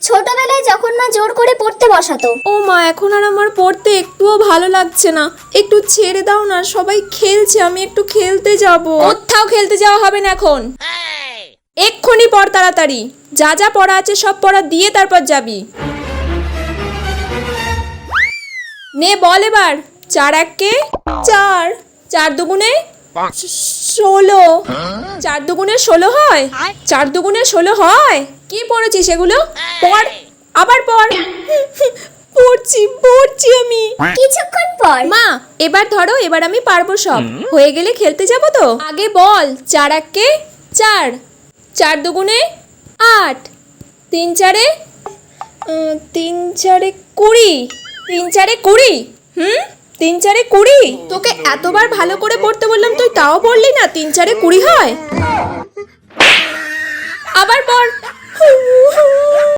ছোটবেলায় যখন মা জোর করে পড়তে বসাতো। ও মা, এখন আর আমার পড়তে একটুও ভালো লাগছে না, একটু ছেড়ে দাও না, সবাই খেলছে, আমি একটু খেলতে যাব। কোথাও খেলতে যাওয়া হবে না এখন, এক্ষুনি পড় তাড়াতাড়ি, যা যা পড়া আছে সব পড়া দিয়ে তারপর যাবি। নে বল এবার। 4 একে 4, 4 দুগুণে 16, 4 দুগুণে 16 হয়, 4 দুগুণে 16 হয়। কি পড়েছিস এগুলো? পড়, আবার পড়। পড়ছি আমি। কিছুক্ষণ পর মা এবার ধরো, এবার আমি পারবো সব, হয়ে গেলে খেলতে যাব তো। আগে বল। 4 একে 4, 4 দুগুণে 8, 3 4-এ 3 4-এ 20, 3 4-এ 20। 3 4-এ 20। তোকে এতবার ভালো করে পড়তে বললাম, তুই তাও পড়লি না। 3 4-এ 20 হয়। আবার পড়।